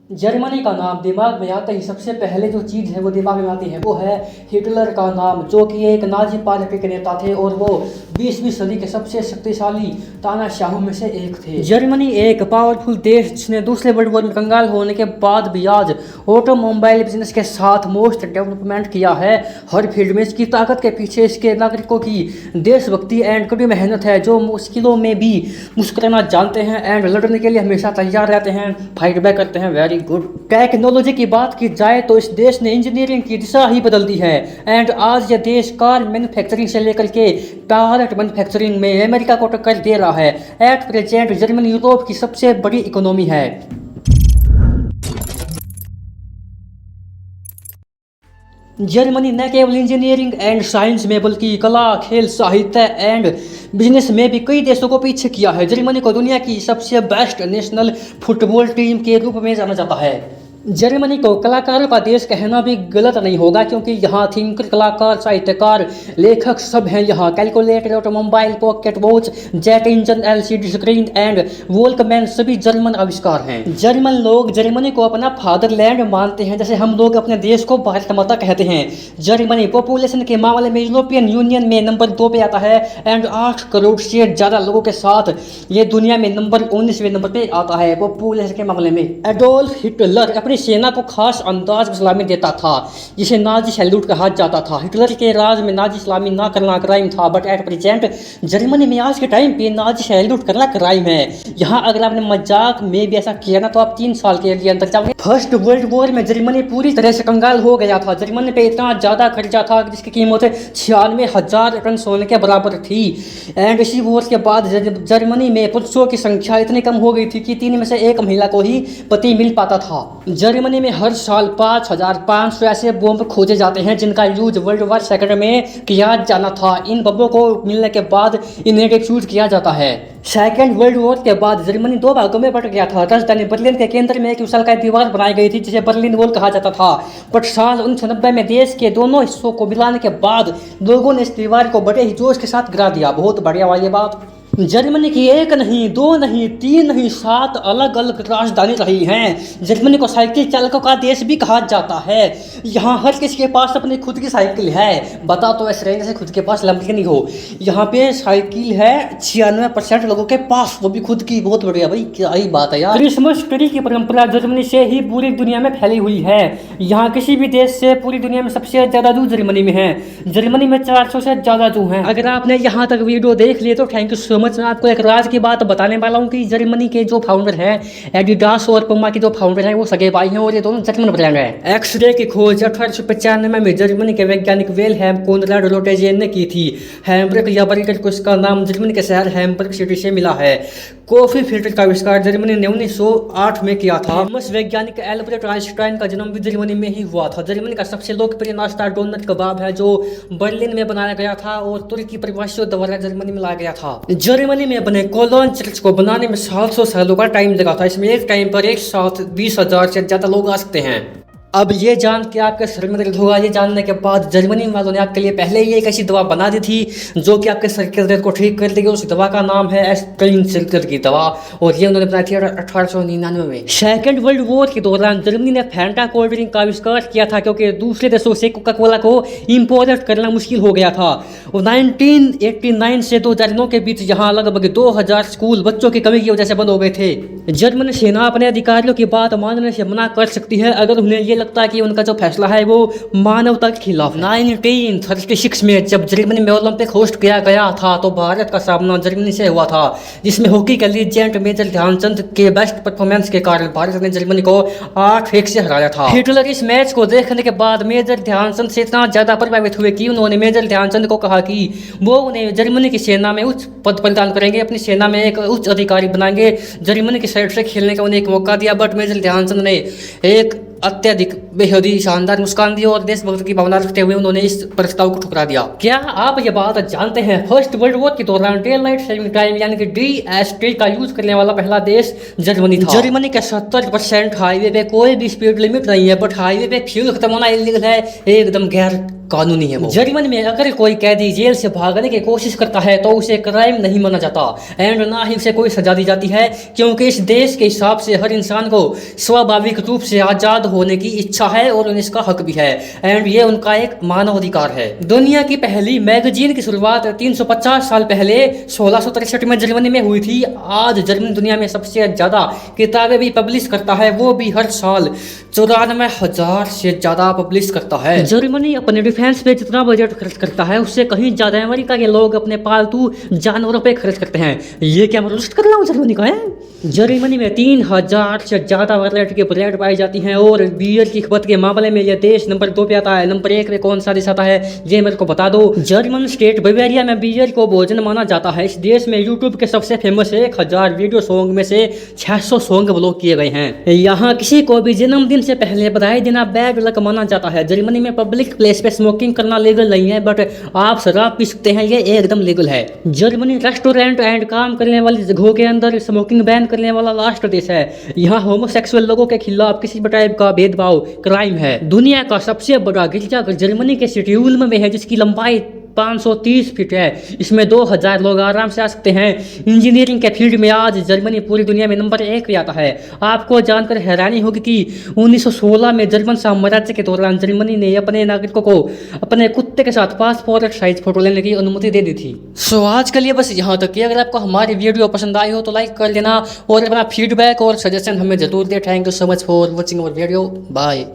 Germany का नाम दिमाग में आते ही सबसे पहले जो चीज़ है वो दिमाग में आती है वो है हिटलर का नाम, जो कि एक नाजी पार्टी के नेता थे और वो 20वीं सदी के सबसे शक्तिशाली तानाशाहों में से एक थे। जर्मनी एक पावरफुल देश जिसने दूसरे वर्ल्ड वॉर में कंगाल होने के बाद भी आज ऑटोमोबाइल बिजनेस के साथ मोस्ट डेवलपमेंट किया है। हर फील्ड में इसकी ताकत के पीछे इसके नागरिकों की देशभक्ति एंड कड़ी मेहनत है, जो मुश्किलों में भी मुस्कुराना जानते हैं एंड लड़ने के लिए हमेशा तैयार रहते हैं, फाइट बैक करते हैं। Very good. टेक्नोलॉजी की बात की जाए तो इस देश ने इंजीनियरिंग की दिशा ही बदल दी है एंड आज यह देश कार मैन्युफैक्चरिंग से लेकर के पायलट मैन्युफैक्चरिंग में अमेरिका को टक्कर दे रहा है। एट प्रेजेंट जर्मनी यूरोप की सबसे बड़ी इकोनॉमी है। जर्मनी न केवल इंजीनियरिंग एंड साइंस में बल्कि कला, खेल, साहित्य एंड बिजनेस में भी कई देशों को पीछे किया है। जर्मनी को दुनिया की सबसे बेस्ट नेशनल फुटबॉल टीम के रूप में जाना जाता है। जर्मनी को कलाकारों का देश कहना भी गलत नहीं होगा, क्योंकि यहाँ थिंकर, कलाकार, साहित्यकार, लेखक सब हैं यहाँ। Calculator, automobile, pocket watch, jet engine, LCD screen and walkman सभी जर्मन आविष्कार हैं। जर्मन लोग जर्मनी को अपना फादरलैंड मानते हैं, जैसे हम लोग अपने देश को भारत माता कहते हैं। जर्मनी पॉपुलेशन के मामले में यूरोपियन यूनियन में नंबर 2 पे आता है एंड 8 करोड़ से ज़्यादा लोगों के साथ ये दुनिया में नंबर 19वें नंबर पे आता है पॉपुलेशन के मामले में। एडोल्फ हिटलर अपनी सेना को खास अंदाज में सलामी देता था, जिसे नाजी सैल्यूट कहा जाता था। हिटलर के राज में नाजी सलामी ना करना क्राइम था, बट एट प्रेजेंट जर्मनी में आज के टाइम पे नाजी सैल्यूट करना क्राइम है। यहाँ अगर आपने मजाक में भी ऐसा किया ना तो आप 3 साल के लिए अंदर जाओगे। फर्स्ट वर्ल्ड वॉर में जर्मनी पूरी तरह से कंगाल हो गया था। जर्मनी पे इतना ज़्यादा खर्चा था जिसकी कीमत 96,000 टन सोने के बराबर थी। एंड इसी वॉर के बाद जर्मनी में पुरुषों की संख्या इतनी कम हो गई थी कि 3 में से 1 महिला को ही पति मिल पाता था। जर्मनी में हर साल 5,500 ऐसे बम खोजे जाते हैं जिनका यूज वर्ल्ड वॉर सेकंड में किया जाना था। इन बमों को मिलने के बाद इन्हें डिफ्यूज किया जाता है। सेकेंड वर्ल्ड वॉर के बाद जर्मनी 2 भागों में बट गया था। राजधानी बर्लिन के केंद्र में एक विशालकाय दीवार बनाई गई थी जिसे बर्लिन वॉल कहा जाता था। बट साल 1990 में देश के दोनों हिस्सों को मिलाने के बाद लोगों ने इस दीवार को बड़े ही जोश के साथ गिरा दिया। बहुत बढ़िया वाली बात। जर्मनी की 1 नहीं, 2 नहीं, 3 नहीं, 7 अलग अलग राजधानी रही हैं। जर्मनी को साइकिल चालकों का देश भी कहा जाता है। यहाँ हर किसी के पास अपनी खुद की साइकिल है। बता तो ऐसे रहे जैसे खुद के पास लैम्बोर्गिनी हो। यहाँ पे साइकिल है 96% लोगों के पास, वो भी खुद की। बहुत बढ़िया भाई, क्या ही बात है यार। क्रिसमस ट्री की परंपरा जर्मनी से ही पूरी दुनिया में फैली हुई है। यहाँ किसी भी देश से पूरी दुनिया में सबसे ज़्यादा जू जर्मनी में है। जर्मनी में 400 से ज़्यादा जू हैं। अगर आपने यहाँ तक वीडियो देख लिए तो थैंक यू सो मच। मैं आपको एक राज की बात बताने वाला हूँ कि जर्मनी के जो फाउंडर हैं एडिडास और पुमा के जो फाउंडर हैं वो सगे भाई हैं और ये दोनों जर्मन ब्रांड हैं। एक्सरे की खोज 1895 में जर्मनी के वैज्ञानिक विल्हेम कोनराड रोटेजेन ने की थी। हैम्बर्ग या बर्गर को इसका नाम जर्मनी के शहर हैम्बर्ग सिटी से मिला है। कॉफी फिल्टर का आविष्कार जर्मनी ने 1908 में किया था। फेमस वैज्ञानिक एल्बर्ट आइंस्टाइन का जन्म भी जर्मनी में ही हुआ था। जर्मनी का सबसे लोकप्रिय नाश्ता डोनट कबाब है, जो बर्लिन में बनाया गया था और तुर्की प्रवासियों द्वारा जर्मनी में लाया गया था। जर्मनी में बने कोलोन चर्च को बनाने में 700 सालों का टाइम लगा था। इसमें एक टाइम पर एक साथ 20,000 से ज़्यादा लोग आ सकते हैं। अब ये जान के आपके सर में दर्द होगा। ये जानने के बाद जर्मनी वालों ने आपके लिए पहले ही एक ऐसी दवा बना दी थी जो कि आपके सर के दर्द को ठीक कर देगी। उस दवा का नाम है एस्पिरिन सिल्कर की दवा और ये उन्होंने बनाई थी 1899 में। सेकेंड वर्ल्ड वॉर के दौरान जर्मनी ने फैंटा कोल्ड ड्रिंक का आविष्कार किया था, क्योंकि दूसरे देशों से कोका कोला को इम्पोर्ट करना मुश्किल हो गया था। 1989 से 2009 के बीच यहाँ लगभग 2000 स्कूल बच्चों की कमी की वजह से बंद हो गए थे। जर्मन सेना अपने अधिकारियों की बात मानने से मना कर सकती है अगर उन्हें ये लगता है कि उनका जो फैसला है वो मानवता के खिलाफ। 1936 में जब जर्मनी में ओलंपिक होस्ट किया गया था तो भारत का सामना जर्मनी से हुआ था, जिसमें हॉकी के लीजेंड मेजर ध्यानचंद के बेस्ट परफॉर्मेंस के कारण भारत ने जर्मनी को 8-1 से हराया था। हिटलर इस मैच को देखने के बाद मेजर ध्यानचंद से इतना ज्यादा प्रभावित हुए कि उन्होंने मेजर ध्यानचंद को कहा कि वो उन्हें जर्मनी की सेना में उच्च पद प्रदान करेंगे, अपनी सेना में एक उच्च अधिकारी बनाएंगे। जर्मनी की साइड से खेलने का उन्हें एक मौका दिया, बट मेजर ध्यानचंद ने एक अत्यधिक बेहद ही शानदार मुस्कान दी और देशभक्त की भावना रखते हुए उन्होंने इस प्रस्ताव को ठुकरा दिया। क्या आप ये बात जानते हैं, फर्स्ट वर्ल्ड वॉर के दौरान डे नाइट सेविंग टाइम यानी कि DST का यूज करने वाला पहला देश जर्मनी था। जर्मनी के 70% हाईवे पे कोई भी स्पीड लिमिट नहीं है, बट हाईवे पे फ्यूल खत्म होना इलीगल है, एकदम गैर कानूनी है वो। जर्मनी में अगर कोई कैदी जेल से भागने की कोशिश करता है तो उसे क्राइम नहीं माना जाता एंड ना ही उसे कोई सजा दी जाती है, क्योंकि इस देश के हिसाब से हर इंसान को स्वाभाविक रूप से आज़ाद होने की इच्छा है और इसका हक भी है एंड ये उनका एक मानव अधिकार है। दुनिया की पहली मैगजीन की शुरुआत 350 साल पहले 1663 में जर्मनी में हुई थी। आज जर्मनी दुनिया में सबसे ज़्यादा किताबें भी पब्लिश करता है, वो भी हर साल 94,000 से ज़्यादा पब्लिश करता है। जर्मनी अपने डिफेंस पे जितना बजट खर्च करता है उससे कहीं ज़्यादा अमेरिका के लोग अपने पालतू जानवरों पे खर्च करते हैं। ये क्या मैं लिस्ट कर रहा हूँ जर्मनी का है? जर्मनी में 3000 से ज़्यादा वैरायटी के ब्रेड पाई जाती हैं और बियर की खपत के मामले में यह देश नंबर 2 पे आता है। नंबर 1 पे कौन सा देश आता है ये मेरे को बता दो। जर्मन स्टेट बवेरिया में बियर को भोजन माना जाता है। इस देश में यूट्यूब के सबसे फेमस 1000 वीडियो सॉन्ग में से 600 सॉन्ग ब्लॉक किए गए हैं। यहाँ किसी को भी जन्मदिन से पहले बधाई देना बैड लक माना जाता है। जर्मनी में पब्लिक प्लेस पे स्मोकिंग करना लीगल नहीं है, बट आप शराब पी सकते हैं, ये एकदम लीगल है। जर्मनी रेस्टोरेंट एंड काम करने वाली जगहों के अंदर स्मोकिंग बैन करने वाला लास्ट देश है। यहाँ होमोसेक्सुअल लोगों के खिलाफ किसी भी टाइप का भेदभाव क्राइम है। दुनिया का सबसे बड़ा गिरजाघर जर्मनी के सिटी उल्म में है, जिसकी लंबाई 530 फीट है। इसमें 2000 लोग आराम से आ सकते हैं। इंजीनियरिंग के फील्ड में आज जर्मनी पूरी दुनिया में नंबर 1 पे आता है। आपको जानकर हैरानी होगी कि 1916 में जर्मन साम्राज्य के दौरान जर्मनी ने अपने नागरिकों को अपने कुत्ते के साथ पासपोर्ट साइज फोटो लेने की अनुमति दे दी थी। सो आज के लिए बस यहाँ तक कि अगर आपको हमारी वीडियो पसंद आई हो तो लाइक कर देना और अपना फीडबैक और सजेशन हमें जरूर दे। Thank you so much for watching our video. Bye.